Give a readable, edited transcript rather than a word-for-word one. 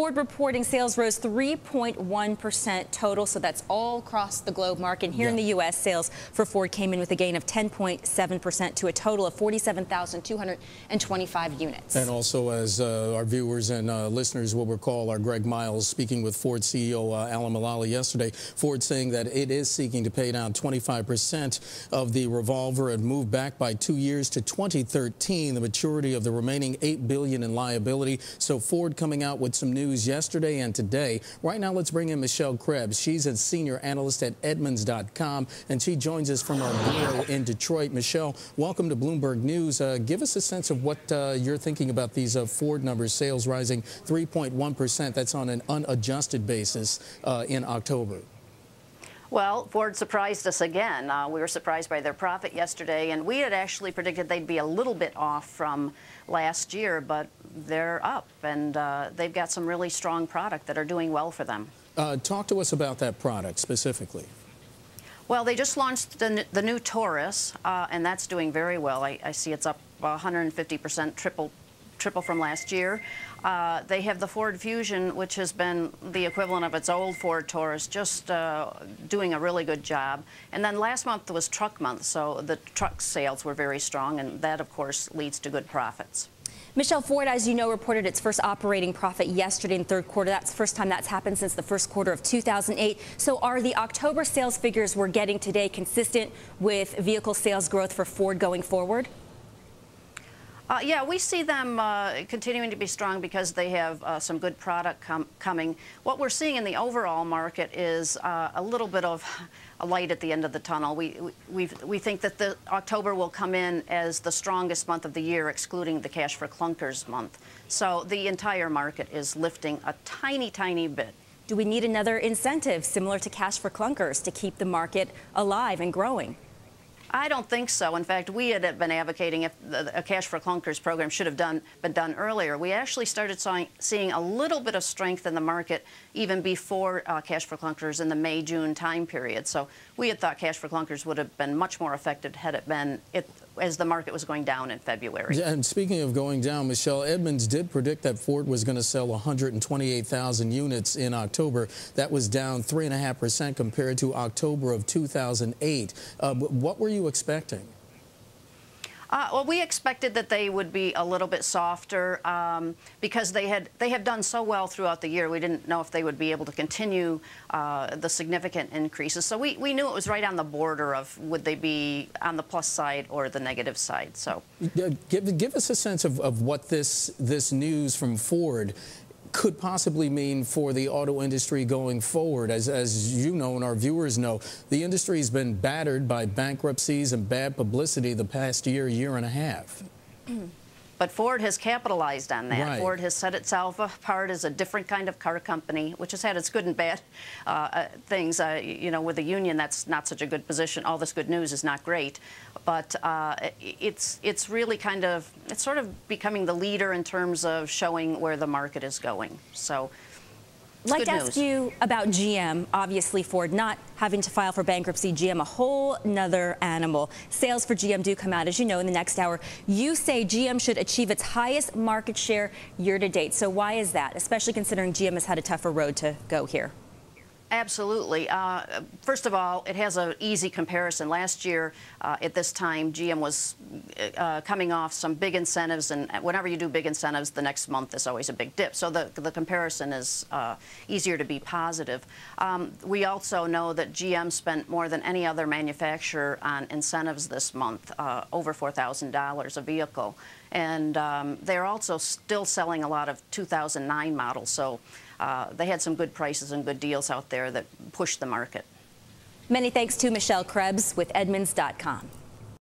Ford reporting sales rose 3.1% total, so that's all across the globe, Mark. And here in the U.S., sales for Ford came in with a gain of 10.7% to a total of 47,225 units. And also, as our viewers and listeners will recall, our Greg Miles speaking with Ford CEO Alan Mulally yesterday, Ford saying that it is seeking to pay down 25% of the revolver and move back by 2 years to 2013, the maturity of the remaining $8 billion in liability. So Ford coming out with some news yesterday and today. Right now, let's bring in Michelle Krebs. She's a senior analyst at Edmunds.com, and she joins us from our bureau in Detroit. Michelle, welcome to Bloomberg News. Give us a sense of what you're thinking about these Ford numbers, sales rising 3.1%. That's on an unadjusted basis in October. Well, Ford surprised us again. We were surprised by their profit yesterday, and we had actually predicted they'd be a little bit off from last year, but they're up, and they've got some really strong product that are doing well for them. Talk to us about that product specifically. Well, they just launched the new Taurus, and that's doing very well. I see it's up 150%, triple from last year. They have the Ford Fusion, which has been the equivalent of its old Ford Taurus, just doing a really good job. And then last month was truck month, so the truck sales were very strong, and that, of course, leads to good profits. Michelle, Ford, as you know, reported its first operating profit yesterday in third quarter. That's the first time that's happened since the first quarter of 2008. So are the October sales figures we're getting today consistent with vehicle sales growth for Ford going forward? Yeah, we see them continuing to be strong because they have some good product coming. What we're seeing in the overall market is a little bit of a light at the end of the tunnel. We think that the October will come in as the strongest month of the year, excluding the cash for clunkers month. So the entire market is lifting a tiny, tiny bit. Do we need another incentive similar to cash for clunkers to keep the market alive and growing? I don't think so. In fact, we had been advocating if a cash for clunkers program should have been done earlier. We actually started seeing a little bit of strength in the market even before cash for clunkers in the May-June time period. So we had thought cash for clunkers would have been much more effective had it been as the market was going down in February. And speaking of going down, Michelle, Edmunds did predict that Ford was going to sell 128,000 units in October. That was down 3.5% compared to October of 2008. What were you expecting? Well, we expected that they would be a little bit softer because they have done so well throughout the year. We didn't know if they would be able to continue the significant increases. So we knew it was right on the border of would they be on the plus side or the negative side. So give us a sense of what this news from Ford could possibly mean for the auto industry going forward. As you know and our viewers know, the industry has been battered by bankruptcies and bad publicity the past year and a half. But Ford has capitalized on that. Right. Ford has set itself apart as a different kind of car company, which has had its good and bad things. You know, with the union, that's not such a good position. All this good news is not great, but it's really it's sort of becoming the leader in terms of showing where the market is going. So. I'd like to ask you about GM. Obviously, Ford not having to file for bankruptcy, GM a whole nother animal. Sales for GM do come out, as you know, in the next hour. You say GM should achieve its highest market share year to date. So why is that, especially considering GM has had a tougher road to go here? Absolutely. First of all, it has an easy comparison. Last year, at this time, GM was coming off some big incentives, and whenever you do big incentives, the next month is always a big dip. So the comparison is easier to be positive. We also know that GM spent more than any other manufacturer on incentives this month, over $4,000 a vehicle. And they're also still selling a lot of 2009 models. So they had some good prices and good deals out there that pushed the market. Many thanks to Michelle Krebs with Edmunds.com.